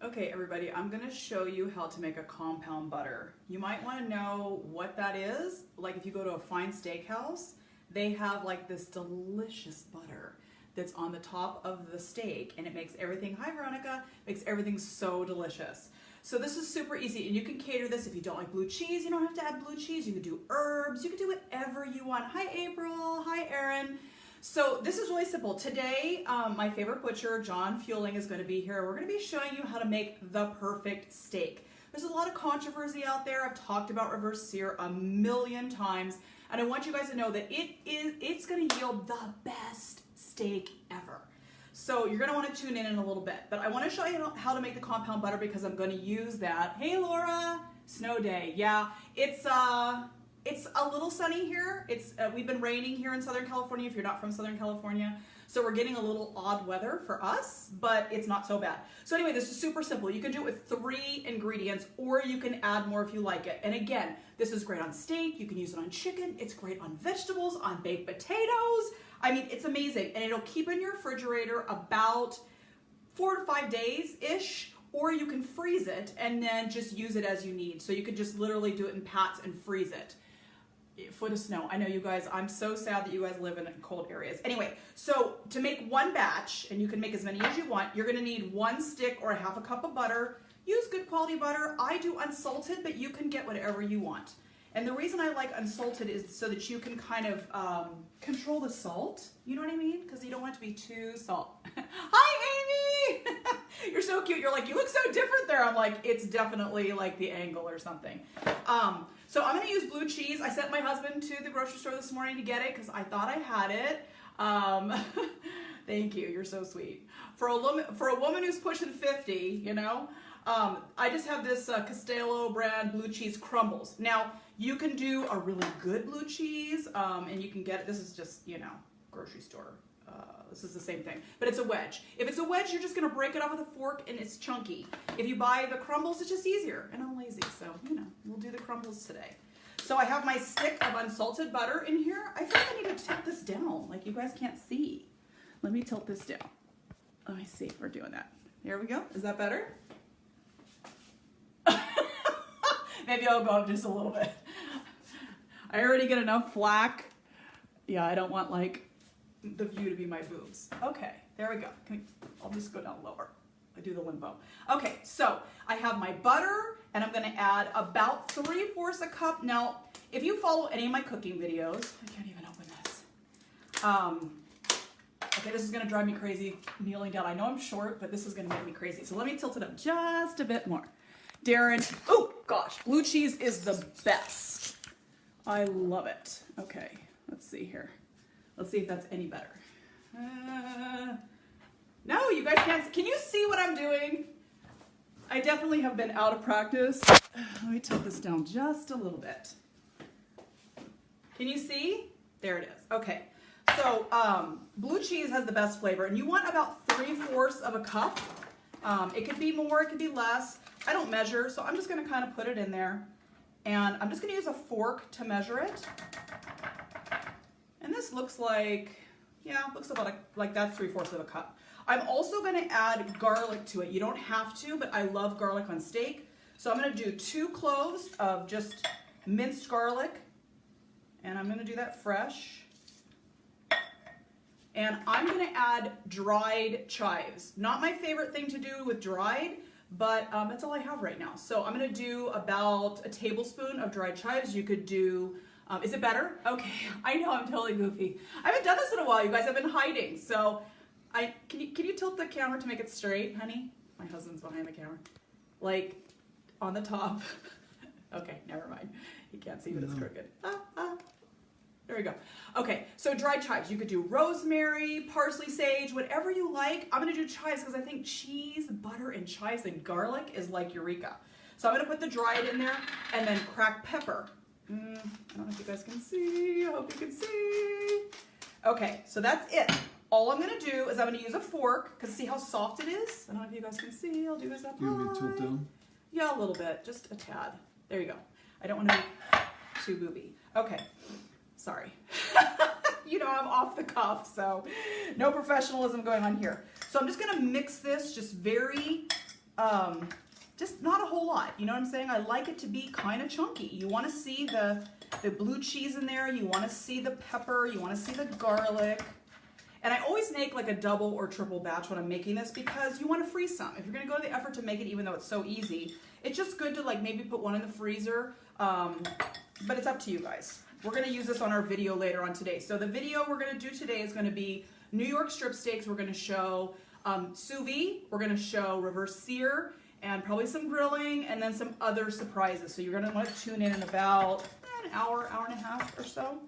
Okay, everybody, I'm gonna show you how to make a compound butter. You might wanna know what that is. Like if you go to a fine steakhouse, they have like this delicious butter that's on the top of the steak and it makes everything, hi Veronica, makes everything so delicious. So this is super easy and you can cater this if you don't like blue cheese. You don't have to add blue cheese. You can do herbs. You can do whatever you want. Hi April, hi Erin. So this is really simple. Today, my favorite butcher, John Fueling, is going to be here. We're going to be showing you how to make the perfect steak. There's a lot of controversy out there. I've talked about reverse sear a million times, and I want you guys to know that it's going to yield the best steak ever. So you're going to want to tune in a little bit, but I want to show you how to make the compound butter because I'm going to use that. Hey Laura, snow day. Yeah, it's a little sunny here. We've been raining here in Southern California if you're not from Southern California. So we're getting a little odd weather for us, but it's not so bad. So anyway, this is super simple. You can do it with 3 ingredients or you can add more if you like it. And again, this is great on steak. You can use it on chicken. It's great on vegetables, on baked potatoes. I mean, it's amazing. And it'll keep in your refrigerator about 4 to 5 days-ish. Or you can freeze it and then just use it as you need. So you could just literally do it in pats and freeze it. Foot of snow. I know you guys, I'm so sad that you guys live in cold areas. Anyway, so to make one batch, and you can make as many as you want, you're gonna need 1 stick or 1/2 cup of butter. Use good quality butter. I do unsalted, but you can get whatever you want. And the reason I like unsalted is so that you can kind of control the salt. You know what I mean? Because you don't want it to be too salt. Hi, Amy! You're so cute. You're like, you look so different there. I'm like, it's definitely like the angle or something. So I'm gonna use blue cheese. I sent my husband to the grocery store this morning to get it because I thought I had it. Thank you, you're so sweet. For a woman who's pushing 50, you know, I just have this Castello brand blue cheese crumbles. Now, you can do a really good blue cheese, and you can get it, this is just, you know, grocery store. This is the same thing, but it's a wedge. If it's a wedge, you're just gonna break it off with a fork and it's chunky. If you buy the crumbles, it's just easier, and I'm lazy, so, you know, we'll do the crumbles today. So I have my stick of unsalted butter in here. I feel like I need to tilt this down, like you guys can't see. Let me tilt this down. Let me see if we're doing that. Here we go, is that better? Maybe I'll go up just a little bit. I already get enough flack. Yeah, I don't want like the view to be my boobs. Okay, there we go. I'll just go down lower. I do the limbo. Okay, so I have my butter and I'm gonna add about 3/4 a cup. Now, if you follow any of my cooking videos, I can't even open this. Okay, this is gonna drive me crazy kneeling down. I know I'm short, but this is gonna make me crazy. So let me tilt it up just a bit more. Darren, oh gosh, blue cheese is the best. I love it. Okay, let's see here. Let's see if that's any better. No, you guys can't. Can you see what I'm doing? I definitely have been out of practice. Let me tilt this down just a little bit. Can you see? There it is. Okay. So blue cheese has the best flavor, and you want about 3/4 of a cup. It could be more, it could be less. I don't measure, so I'm just going to kind of put it in there, and I'm just going to use a fork to measure it. And this looks like, yeah, looks about like that's 3/4 of a cup. I'm also gonna add garlic to it. You don't have to, but I love garlic on steak. So I'm gonna do 2 cloves of just minced garlic. And I'm gonna do that fresh. And I'm gonna add dried chives. Not my favorite thing to do with dried, but that's all I have right now. So I'm gonna do about a tablespoon of dried chives. You could do, is it better? Okay, I know I'm totally goofy. I haven't done this in a while, you guys. I've been hiding. So can you tilt the camera to make it straight, honey? My husband's behind the camera. Like on the top. Okay, never mind. He can't see, but it's crooked. There we go. Okay, so dried chives. You could do rosemary, parsley, sage, whatever you like. I'm gonna do chives because I think cheese, butter, and chives and garlic is like eureka. So I'm gonna put the dried in there and then cracked pepper. I don't know if you guys can see. I hope you can see. Okay, so that's it. All I'm gonna do is I'm gonna use a fork because see how soft it is? I don't know if you guys can see. I'll do this up high. You want me to tilt down? Yeah, a little bit, just a tad. There you go. I don't want to be too booby. Okay, sorry. You know, I'm off the cuff, so no professionalism going on here. So I'm just gonna mix this just very just not a whole lot. You know what I'm saying? I like it to be kind of chunky. You want to see the blue cheese in there. You want to see the pepper. You want to see the garlic. And I always make like a double or triple batch when I'm making this because you want to freeze some. If you're going to go to the effort to make it, even though it's so easy, it's just good to like maybe put one in the freezer. But it's up to you guys. We're going to use this on our video later on today. So the video we're going to do today is going to be New York strip steaks. We're going to show sous vide. We're going to show reverse sear and probably some grilling and then some other surprises. So you're going to want to tune in about an hour, hour and a half or so.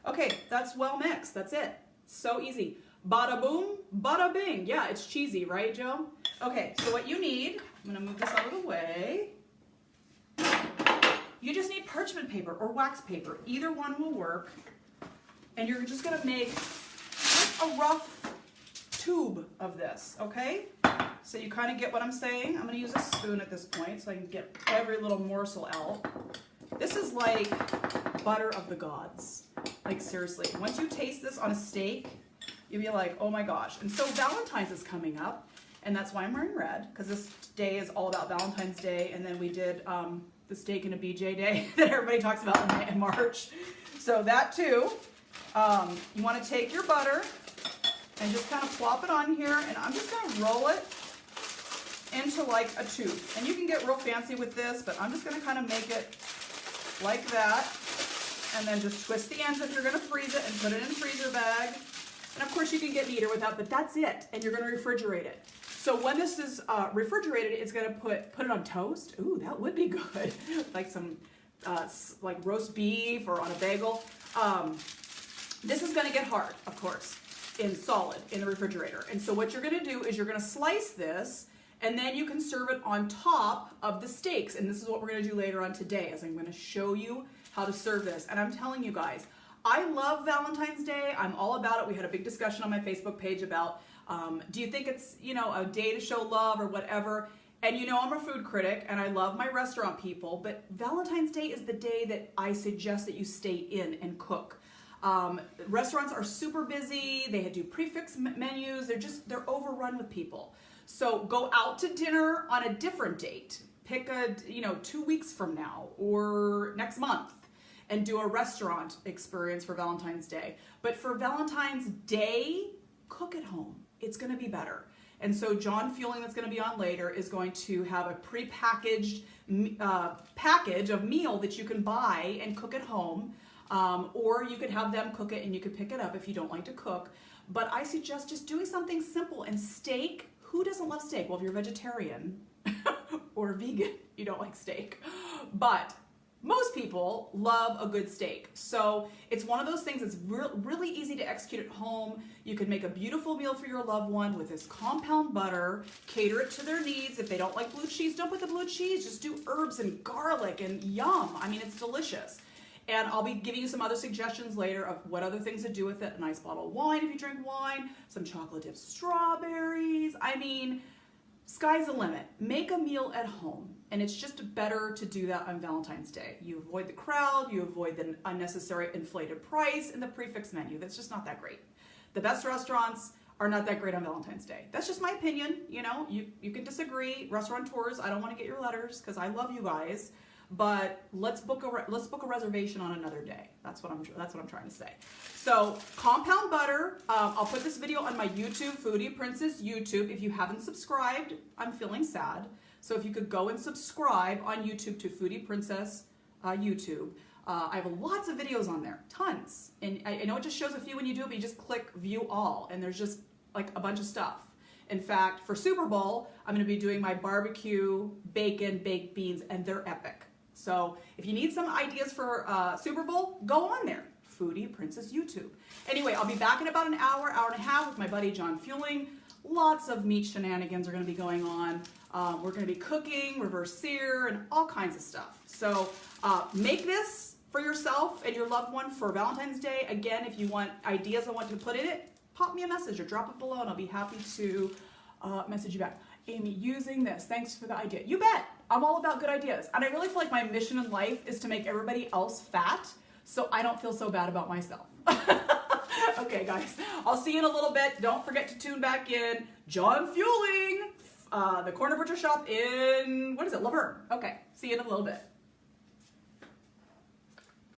Okay, that's well mixed. That's it. So easy. Bada boom, bada bing. Yeah, it's cheesy, right, Joe? Okay, so what you need, I'm going to move this out of the way. You just need parchment paper or wax paper. Either one will work. And you're just going to make a rough tube of this, okay? So you kind of get what I'm saying. I'm going to use a spoon at this point so I can get every little morsel out. This is like butter of the gods. Like seriously, once you taste this on a steak, you'll be like, oh my gosh. And so Valentine's is coming up, and that's why I'm wearing red, because this day is all about Valentine's Day, and then we did the steak and a BJ day that everybody talks about in March. So that too. You want to take your butter and just kind of plop it on here, and I'm just going to roll it into like a tube. And you can get real fancy with this, but I'm just going to kind of make it like that, and then just twist the ends if you're going to freeze it and put it in a freezer bag. And of course you can get meat with that, but that's it. And you're going to refrigerate it. So when this is refrigerated, it's going to put it on toast. Ooh, that would be good. Like some like roast beef or on a bagel. This is going to get hard, of course, in solid in the refrigerator. And so what you're going to do is you're going to slice this, and then you can serve it on top of the steaks. And this is what we're going to do later on today, is I'm going to show you how to serve this. And I'm telling you guys, I love Valentine's Day. I'm all about it. We had a big discussion on my Facebook page about, do you think it's, you know, a day to show love or whatever? And you know, I'm a food critic and I love my restaurant people, but Valentine's Day is the day that I suggest that you stay in and cook. Restaurants are super busy. They do prefix menus. They're overrun with people. So go out to dinner on a different date. Pick 2 weeks from now or next month and do a restaurant experience for Valentine's Day. But for Valentine's Day, cook at home. It's going to be better. And so John Fueling, that's going to be on later, is going to have a prepackaged package of meal that you can buy and cook at home. Or you could have them cook it and you could pick it up if you don't like to cook. But I suggest just doing something simple. And steak, who doesn't love steak? Well, if you're vegetarian or vegan, you don't like steak. But most people love a good steak. So it's one of those things that's really easy to execute at home. You can make a beautiful meal for your loved one with this compound butter, cater it to their needs. If they don't like blue cheese, don't put the blue cheese. Just do herbs and garlic and yum. I mean, it's delicious. And I'll be giving you some other suggestions later of what other things to do with it. A nice bottle of wine if you drink wine, some chocolate dipped strawberries. I mean, sky's the limit. Make a meal at home. And it's just better to do that on Valentine's Day. You avoid the crowd, you avoid the unnecessary inflated price and the prefix menu. That's just not that great. The best restaurants are not that great on Valentine's Day. That's just my opinion. You know, you can disagree. Restaurateurs, I don't want to get your letters because I love you guys. But let's book a reservation on another day. That's what I'm trying to say. So compound butter. I'll put this video on my YouTube, Foodie Princess YouTube. If you haven't subscribed, I'm feeling sad. So if you could go and subscribe on YouTube to Foodie Princess YouTube. I have lots of videos on there, tons. And I know it just shows a few when you do it, but you just click view all, and there's just like a bunch of stuff. In fact, for Super Bowl, I'm going to be doing my barbecue bacon baked beans, and they're epic. So if you need some ideas for Super Bowl, go on there, Foodie Princess YouTube. Anyway, I'll be back in about an hour, hour and a half with my buddy John Fueling. Lots of meat shenanigans are going to be going on. We're going to be cooking, reverse sear, and all kinds of stuff. So make this for yourself and your loved one for Valentine's Day. Again, if you want ideas on what to put in it, pop me a message or drop it below, and I'll be happy to message you back. Amy, using this, thanks for the idea. You bet. I'm all about good ideas. And I really feel like my mission in life is to make everybody else fat so I don't feel so bad about myself. Okay, guys, I'll see you in a little bit. Don't forget to tune back in. John Fueling, the Corner Butcher Shop in, what is it, Laverne. Okay, see you in a little bit.